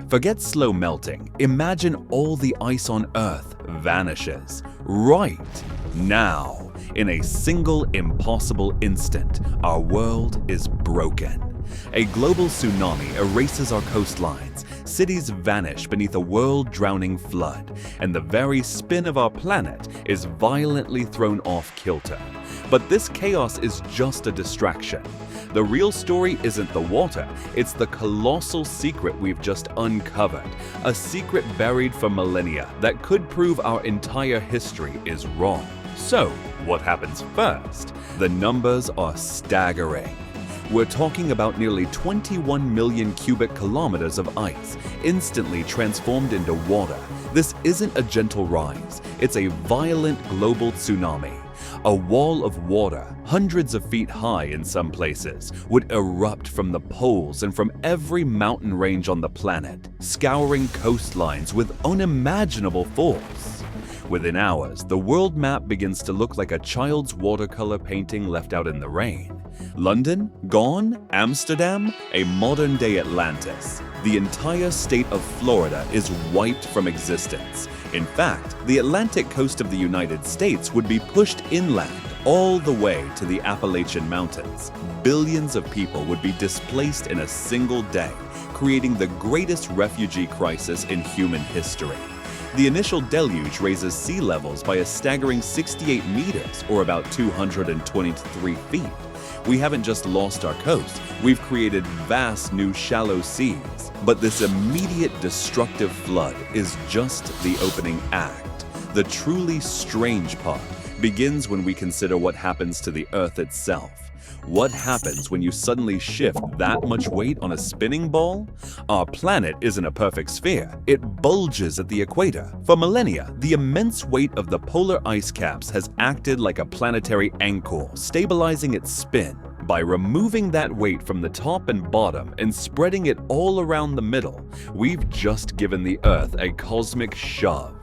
Forget slow melting. Imagine all the ice on Earth vanishes right now. In a single impossible instant, our world is broken. A global tsunami erases our coastlines, cities vanish beneath a world-drowning flood, and the very spin of our planet is violently thrown off kilter. But this chaos is just a distraction. The real story isn't the water, it's the colossal secret we've just uncovered. A secret buried for millennia that could prove our entire history is wrong. So, what happens first? The numbers are staggering. We're talking about nearly 21 million cubic kilometers of ice, instantly transformed into water. This isn't a gentle rise, it's a violent global tsunami. A wall of water, hundreds of feet high in some places, would erupt from the poles and from every mountain range on the planet, scouring coastlines with unimaginable force. Within hours, the world map begins to look like a child's watercolor painting left out in the rain. London, gone. Amsterdam, a modern-day Atlantis. The entire state of Florida is wiped from existence. In fact, the Atlantic coast of the United States would be pushed inland all the way to the Appalachian Mountains. Billions of people would be displaced in a single day, creating the greatest refugee crisis in human history. The initial deluge raises sea levels by a staggering 68 meters, or about 223 feet. We haven't just lost our coast, we've created vast new shallow seas. But this immediate destructive flood is just the opening act. The truly strange part begins when we consider what happens to the Earth itself. What happens when you suddenly shift that much weight on a spinning ball? Our planet isn't a perfect sphere. It bulges at the equator. For millennia, the immense weight of the polar ice caps has acted like a planetary anchor, stabilizing its spin. By removing that weight from the top and bottom and spreading it all around the middle, we've just given the Earth a cosmic shove.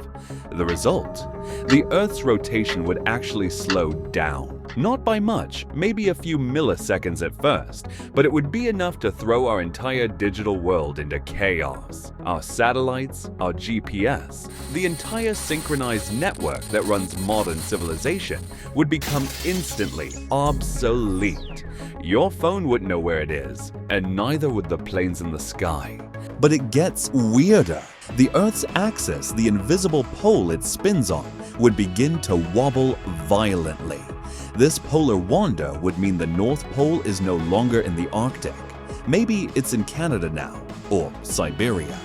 The result? The Earth's rotation would actually slow down. Not by much, maybe a few milliseconds at first, but it would be enough to throw our entire digital world into chaos. Our satellites, our GPS, the entire synchronized network that runs modern civilization would become instantly obsolete. Your phone wouldn't know where it is, and neither would the planes in the sky. But it gets weirder. The Earth's axis, the invisible pole it spins on, would begin to wobble violently. This polar wander would mean the North Pole is no longer in the Arctic. Maybe it's in Canada now, or Siberia.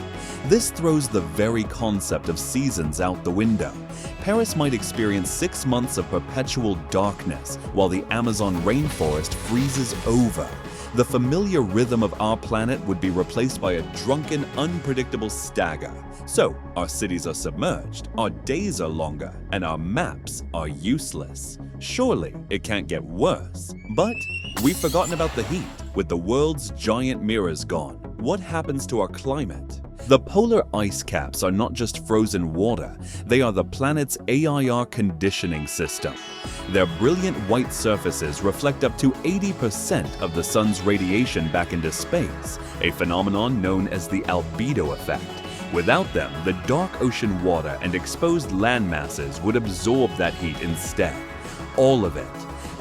This throws the very concept of seasons out the window. Paris might experience 6 months of perpetual darkness while the Amazon rainforest freezes over. The familiar rhythm of our planet would be replaced by a drunken, unpredictable stagger. So, our cities are submerged, our days are longer, and our maps are useless. Surely, it can't get worse. But we've forgotten about the heat. With the world's giant mirrors gone, what happens to our climate? The polar ice caps are not just frozen water, they are the planet's AIR conditioning system. Their brilliant white surfaces reflect up to 80% of the sun's radiation back into space, a phenomenon known as the albedo effect. Without them, the dark ocean water and exposed land masses would absorb that heat instead. All of it.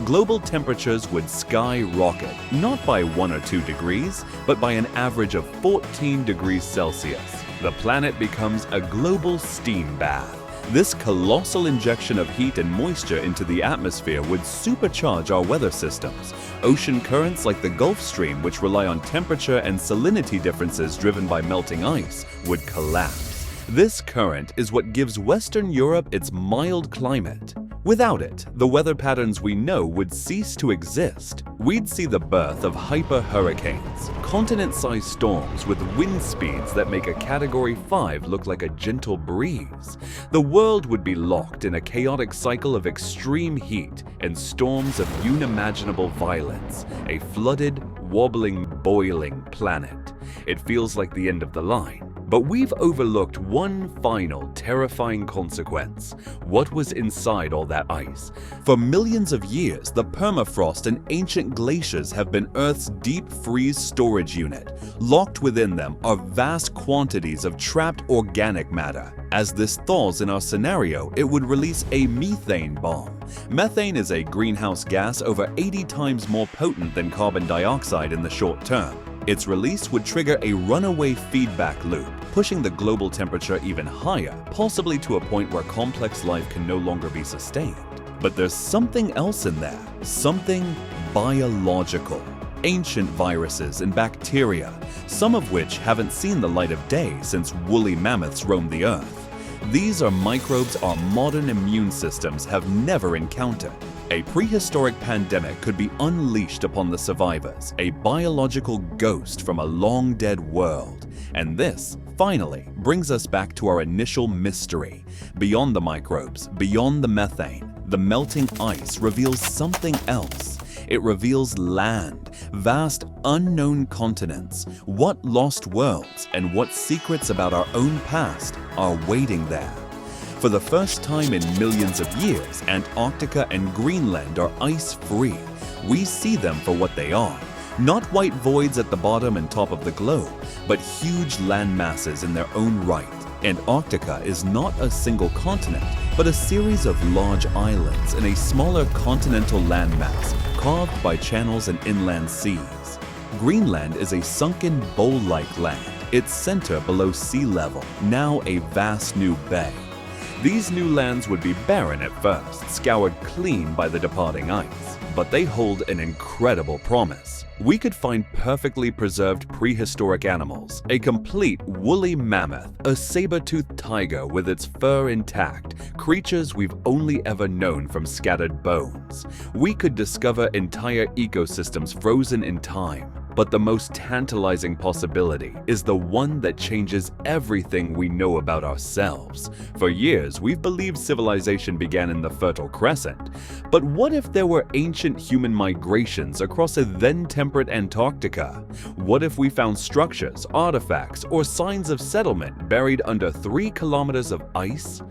Global temperatures would skyrocket, not by 1 or 2 degrees, but by an average of 14 degrees Celsius. The planet becomes a global steam bath. This colossal injection of heat and moisture into the atmosphere would supercharge our weather systems. Ocean currents like the Gulf Stream, which rely on temperature and salinity differences driven by melting ice, would collapse. This current is what gives Western Europe its mild climate. Without it, the weather patterns we know would cease to exist. We'd see the birth of hyper-hurricanes, continent-sized storms with wind speeds that make a Category 5 look like a gentle breeze. The world would be locked in a chaotic cycle of extreme heat and storms of unimaginable violence, a flooded, wobbling, boiling planet. It feels like the end of the line. But we've overlooked one final terrifying consequence: what was inside all that ice. For millions of years, the permafrost and ancient glaciers have been Earth's deep freeze storage unit. Locked within them are vast quantities of trapped organic matter. As this thaws in our scenario, it would release a methane bomb. Methane is a greenhouse gas over 80 times more potent than carbon dioxide in the short term. Its release would trigger a runaway feedback loop, pushing the global temperature even higher, possibly to a point where complex life can no longer be sustained. But there's something else in there, something biological. Ancient viruses and bacteria, some of which haven't seen the light of day since woolly mammoths roamed the earth. These are microbes our modern immune systems have never encountered. A prehistoric pandemic could be unleashed upon the survivors, a biological ghost from a long-dead world. And this, finally, brings us back to our initial mystery. Beyond the microbes, beyond the methane, the melting ice reveals something else. It reveals land, vast unknown continents, what lost worlds and what secrets about our own past are waiting there. For the first time in millions of years, Antarctica and Greenland are ice-free. We see them for what they are. Not white voids at the bottom and top of the globe, but huge land masses in their own right. Antarctica is not a single continent, but a series of large islands in a smaller continental landmass carved by channels and inland seas. Greenland is a sunken bowl-like land, its center below sea level, now a vast new bay. These new lands would be barren at first, scoured clean by the departing ice, but they hold an incredible promise. We could find perfectly preserved prehistoric animals, a complete woolly mammoth, a saber-toothed tiger with its fur intact, creatures we've only ever known from scattered bones. We could discover entire ecosystems frozen in time. But the most tantalizing possibility is the one that changes everything we know about ourselves. For years, we've believed civilization began in the Fertile Crescent. But what if there were ancient human migrations across a then-temperate Antarctica? What if we found structures, artifacts, or signs of settlement buried under 3 kilometers of ice?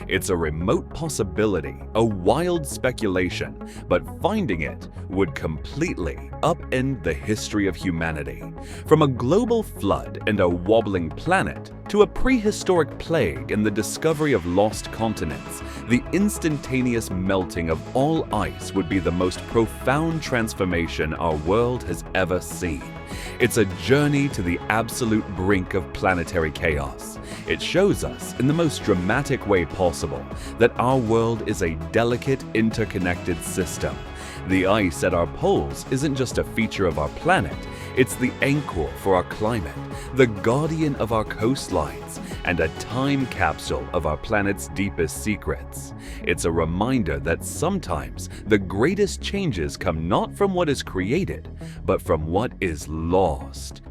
It's a remote possibility, a wild speculation, but finding it would completely upend the history of humanity. From a global flood and a wobbling planet to a prehistoric plague and the discovery of lost continents, the instantaneous melting of all ice would be the most profound transformation our world has ever seen. It's a journey to the absolute brink of planetary chaos. It shows us, in the most dramatic way possible, that our world is a delicate, interconnected system. The ice at our poles isn't just a feature of our planet, it's the anchor for our climate, the guardian of our coastlines, and a time capsule of our planet's deepest secrets. It's a reminder that sometimes the greatest changes come not from what is created, but from what is lost.